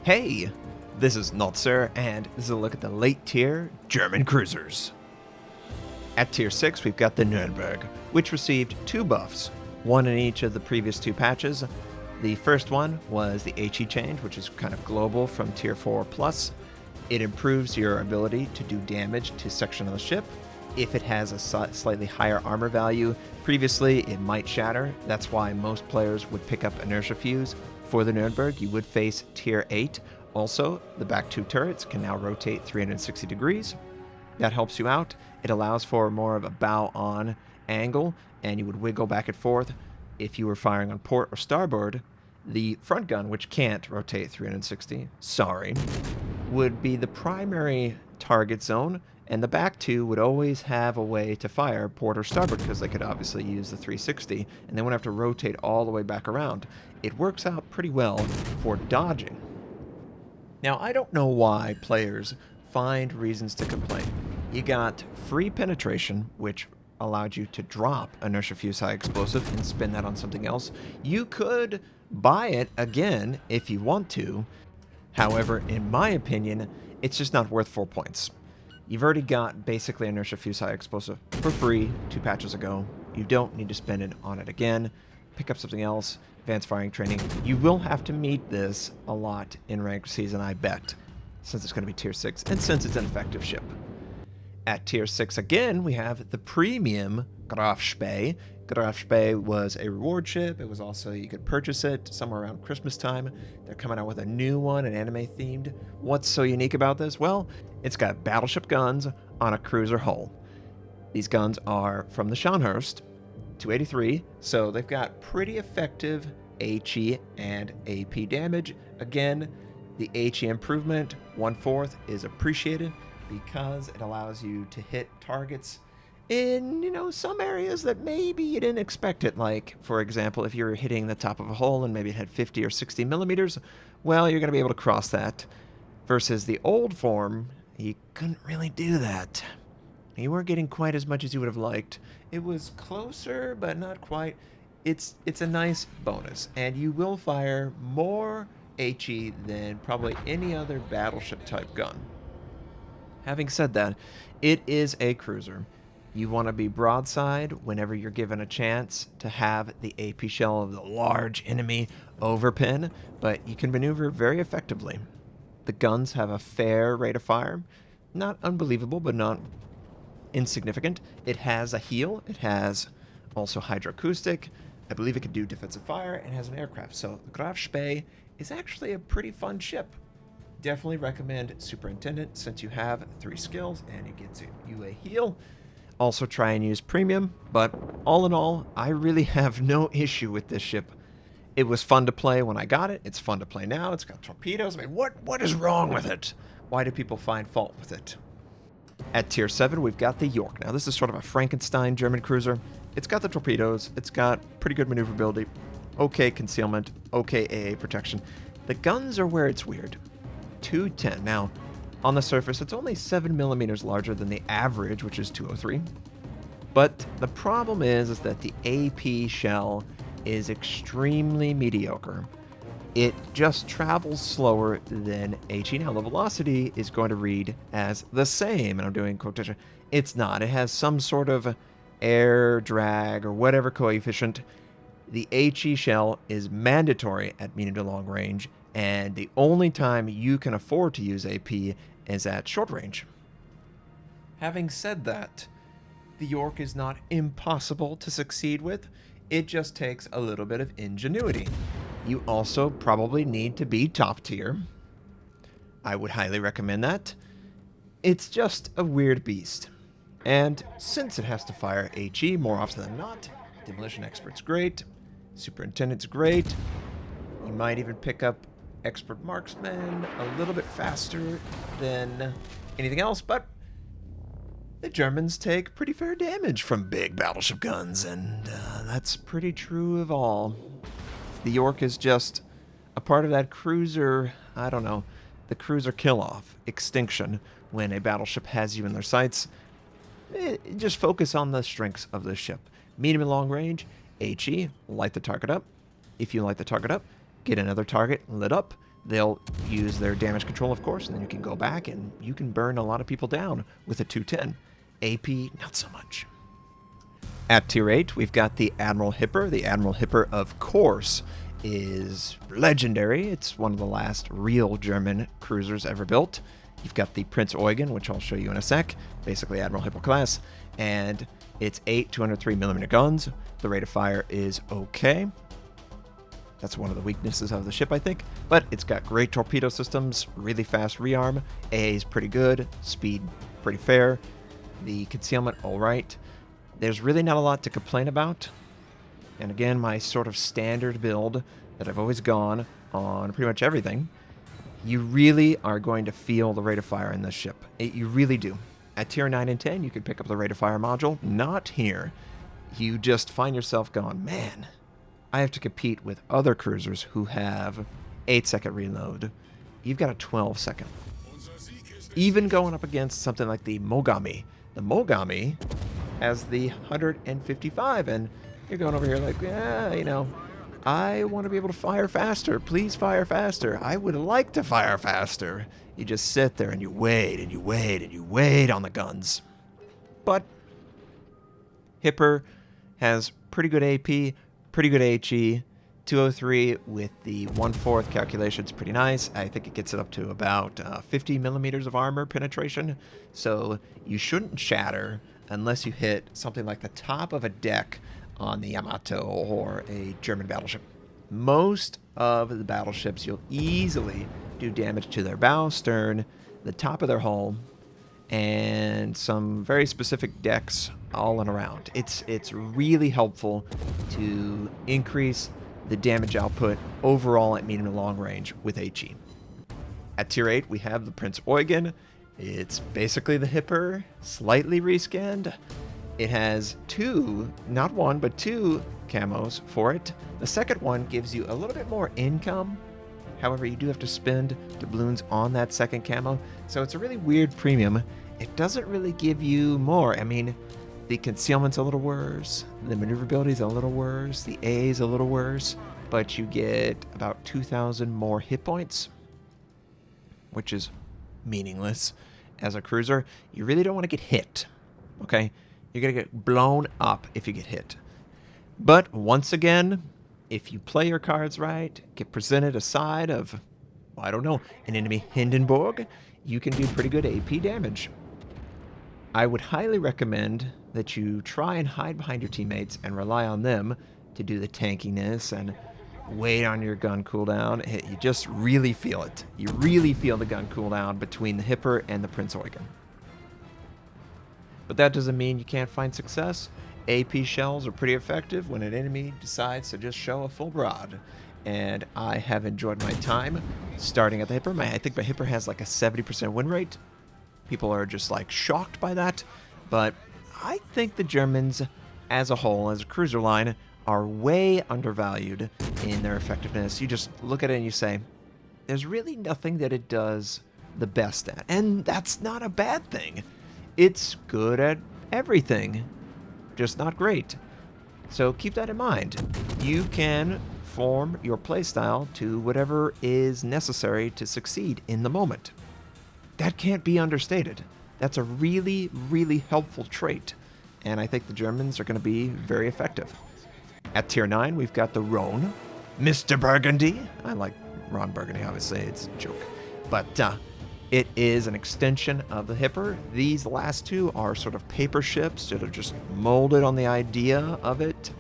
Hey, this is Notser, and this is a look at the late tier German cruisers. At tier 6, we've got the Nurenberg, which received 2 buffs, one in each of the previous 2 patches. The first one was the HE change, which is kind of global from tier 4 plus. It improves your ability to do damage to section of the ship. If it has a slightly higher armor value, previously it might shatter. That's why most players would pick up Inertia Fuse. For the Nurenberg, you would face tier 8. Also, the back 2 turrets can now rotate 360 degrees. That helps you out. It allows for more of a bow-on angle, and you would wiggle back and forth. If you were firing on port or starboard, the front gun, which can't rotate 360, would be the primary target zone, and the back 2 would always have a way to fire port or starboard because they could obviously use the 360, and they wouldn't have to rotate all the way back around. It works out pretty well for dodging. Now, I don't know why players find reasons to complain. You got free penetration, which allowed you to drop Inertia Fuse High Explosive and spin that on something else. You could buy it again if you want to. However, in my opinion, it's just not worth 4 points. You've already got basically Inertia Fuse High Explosive for free 2 patches ago. You don't need to spend it on it again. Pick up something else. Advanced Firing Training. You will have to meet this a lot in ranked season, I bet, since it's going to be tier 6 and since it's an effective ship. At tier 6 again, we have the premium Graf Spee. Graf Spee was a reward ship. It was also, you could purchase it somewhere around Christmas time. They're coming out with a new one, an anime themed. What's so unique about this? Well, it's got battleship guns on a cruiser hull. These guns are from the Scharnhorst, 283, so they've got pretty effective HE and AP damage. Again, the HE improvement, 1/4, is appreciated because it allows you to hit targets in, some areas that maybe you didn't expect it. Like, for example, if you were hitting the top of a hull and maybe it had 50 or 60 millimeters, well, you're going to be able to cross that. Versus the old form, you couldn't really do that. You weren't getting quite as much as you would have liked. It was closer, but not quite. It's a nice bonus, and you will fire more HE than probably any other battleship type gun. Having said that, it is a cruiser. You want to be broadside whenever you're given a chance to have the AP shell of the large enemy overpin, but you can maneuver very effectively. The guns have a fair rate of fire. Not unbelievable, but not insignificant. It has a heal. It has also hydroacoustic. I believe it can do defensive fire and has an aircraft. So the Graf Spee is actually a pretty fun ship. Definitely recommend Superintendent since you have 3 skills and it gets you a heal. Also try and use premium, but all in all, I really have no issue with this ship. It was fun to play when I got it. It's fun to play now. It's got torpedoes. I mean, what is wrong with it? Why do people find fault with it? At tier 7, we've got the York. Now, this is sort of a Frankenstein German cruiser. It's got the torpedoes. It's got pretty good maneuverability, okay concealment, okay AA protection. The guns are where it's weird. 210. Now, on the surface, it's only 7 millimeters larger than the average, which is 203. But the problem is that the AP shell is extremely mediocre. It just travels slower than HE. Now, the velocity is going to read as the same, and I'm doing quotation. It's not. It has some sort of air drag or whatever coefficient. The HE shell is mandatory at medium to long range, and the only time you can afford to use AP is at short range. Having said that, the York is not impossible to succeed with. It just takes a little bit of ingenuity. You also probably need to be top tier. I would highly recommend that. It's just a weird beast. And since it has to fire HE more often than not, Demolition Expert's great, Superintendent's great. You might even pick up Expert Marksman a little bit faster than anything else, but the Germans take pretty fair damage from big battleship guns, and that's pretty true of all. The York is just a part of that cruiser, I don't know, the cruiser kill-off, extinction, when a battleship has you in their sights. Just focus on the strengths of the ship. Medium and long range, HE, light the target up. If you light the target up, get another target lit up. they'll use their damage control, of course, and then you can go back and you can burn a lot of people down with a 210. AP, not so much. At tier 8, we've got the Admiral Hipper. The Admiral Hipper, of course, is legendary. It's one of the last real German cruisers ever built. You've got the Prince Eugen, which I'll show you in a sec, basically Admiral Hipper class, and it's 8 203mm guns. The rate of fire is okay. That's one of the weaknesses of the ship, I think, but it's got great torpedo systems, really fast rearm, AA is pretty good, speed pretty fair, the concealment all right. There's really not a lot to complain about. And again, my sort of standard build that I've always gone on pretty much everything, you really are going to feel the rate of fire in this ship. You really do. At tier 9 and 10, you can pick up the rate of fire module. Not here. You just find yourself going, man, I have to compete with other cruisers who have 8-second reload. You've got a 12-second. Even going up against something like the Mogami. The Mogami has the 155, and you're going over here like, yeah, you know, I want to be able to fire faster. Please fire faster. I would like to fire faster. You just sit there and you wait and you wait and you wait on the guns. But Hipper has pretty good AP, pretty good HE. 203 with the 1/4 calculation's pretty nice. I think it gets it up to about 50 millimeters of armor penetration. So you shouldn't shatter unless you hit something like the top of a deck on the Yamato or a German battleship. Most of the battleships, you'll easily do damage to their bow, stern, the top of their hull, and some very specific decks all and around. It's really helpful to increase the damage output overall at medium and long range with HE. At tier 8, we have the Prince Eugen. It's basically the Hipper, slightly rescanned. It has two, not one, but two camos for it. The second one gives you a little bit more income. However, you do have to spend doubloons on that second camo. So it's a really weird premium. It doesn't really give you more. I mean, the concealment's a little worse. The maneuverability's a little worse. The A's a little worse. But you get about 2,000 more hit points, which is meaningless as a cruiser. You really don't want to get hit, okay? You're going to get blown up if you get hit. But once again, if you play your cards right, get presented a side of, well, I don't know, an enemy Hindenburg, you can do pretty good AP damage. I would highly recommend that you try and hide behind your teammates and rely on them to do the tankiness and wait on your gun cooldown. You just really feel it. You really feel the gun cooldown between the Hipper and the Prince Eugen. But that doesn't mean you can't find success. AP shells are pretty effective when an enemy decides to just show a full broad. And I have enjoyed my time starting at the Hipper. I think my Hipper has like a 70% win rate. People are just like shocked by that. But I think the Germans as a whole, as a cruiser line, are way undervalued in their effectiveness. You just look at it and you say, there's really nothing that it does the best at. And that's not a bad thing. It's good at everything, just not great. So keep that in mind. You can form your playstyle to whatever is necessary to succeed in the moment. That can't be understated. That's a really, really helpful trait. And I think the Germans are going to be very effective. At tier 9, we've got the Rhone. Mr. Burgundy. I like Ron Burgundy, obviously. It's a joke. But it is an extension of the Hipper. These last two are sort of paper ships that are just molded on the idea of it.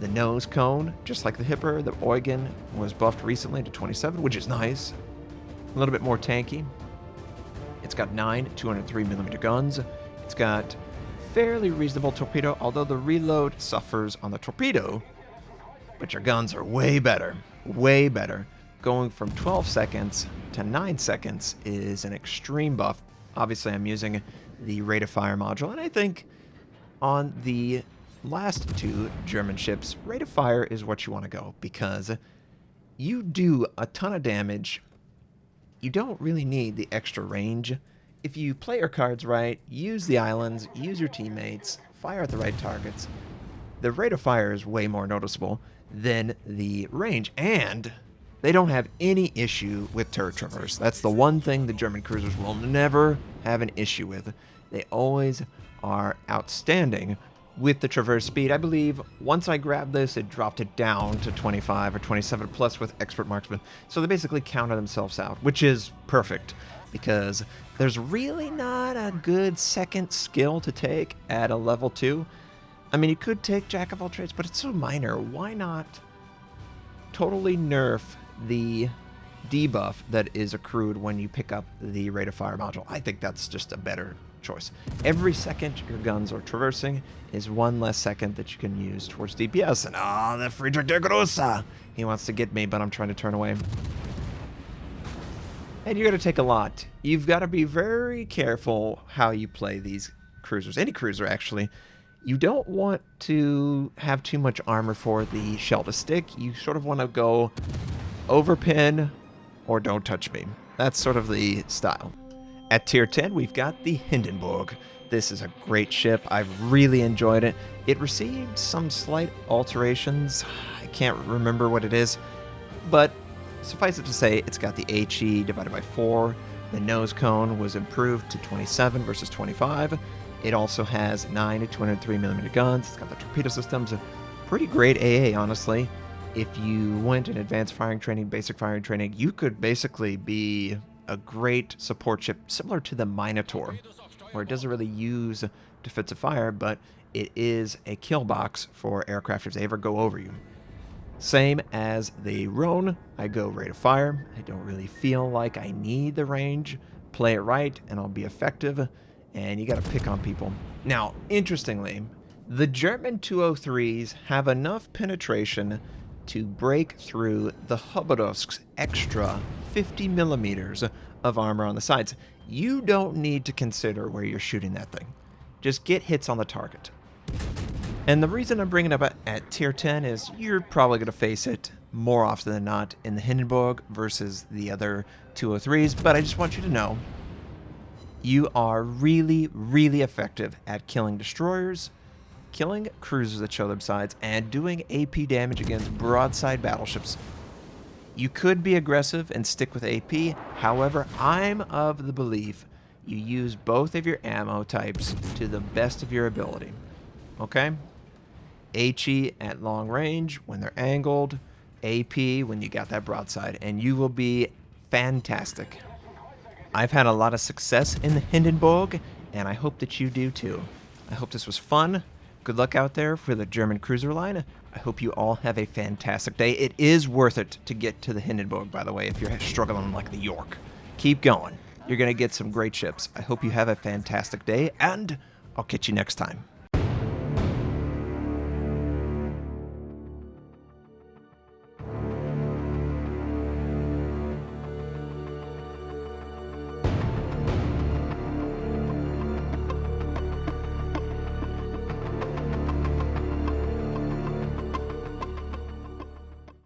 The nose cone, just like the Hipper, the Eugen was buffed recently to 27, which is nice. A little bit more tanky. It's got 9 203mm guns. It's got fairly reasonable torpedo, although the reload suffers on the torpedo. But your guns are way better. Way better. Going from 12 seconds to 9 seconds is an extreme buff. Obviously, I'm using the rate of fire module, and I think on the last two German ships, rate of fire is what you want to go, because you do a ton of damage. You don't really need the extra range. If you play your cards right, use the islands, use your teammates, fire at the right targets, the rate of fire is way more noticeable than the range. And They don't have any issue with turret traverse. That's the one thing the German cruisers will never have an issue with. They always are outstanding with the traverse speed. I believe once I grabbed this, it dropped it down to 25 or 27 plus with expert marksman. So they basically counter themselves out, which is perfect because there's really not a good second skill to take at a level 2. I mean, you could take Jack of all trades, but it's so minor. Why not totally nerf the debuff that is accrued when you pick up the rate of fire module? I think that's just a better choice. Every second your guns are traversing is one less second that you can use towards DPS. And the Friedrich der Grosse! He wants to get me, but I'm trying to turn away. And you're going to take a lot. You've got to be very careful how you play these cruisers. Any cruiser, actually. You don't want to have too much armor for the shell to stick. You sort of want to go overpin or don't touch me. That's sort of the style. At tier 10, we've got the Hindenburg. This is a great ship. I've really enjoyed it. It received some slight alterations. I can't remember what it is, but suffice it to say, it's got the HE divided by 4. The nose cone was improved to 27 versus 25. It also has 9 203mm guns. It's got the torpedo systems. A pretty great AA, honestly. If you went in advanced firing training, basic firing training, you could basically be a great support ship, similar to the Minotaur, where it doesn't really use defensive fire, but it is a kill box for aircraft if they ever go over you. Same as the Rhone, I go rate of fire. I don't really feel like I need the range. Play it right, and I'll be effective. And you got to pick on people. Now, interestingly, the German 203s have enough penetration to break through the Hobodovsk's extra 50 millimeters of armor on the sides. You don't need to consider where you're shooting that thing. Just get hits on the target. And the reason I'm bringing it up at tier 10 is you're probably going to face it more often than not in the Hindenburg versus the other 203s, but I just want you to know you are really, really effective at killing destroyers, killing cruisers that show their sides, and doing AP damage against broadside battleships. You could be aggressive and stick with AP. However, I'm of the belief you use both of your ammo types to the best of your ability. Okay? HE at long range when they're angled, AP when you got that broadside, and you will be fantastic. I've had a lot of success in the Hindenburg, and I hope that you do too. I hope this was fun. Good luck out there for the German cruiser line. I hope you all have a fantastic day. It is worth it to get to the Hindenburg, by the way, if you're struggling like the York. Keep going. You're going to get some great ships. I hope you have a fantastic day, and I'll catch you next time.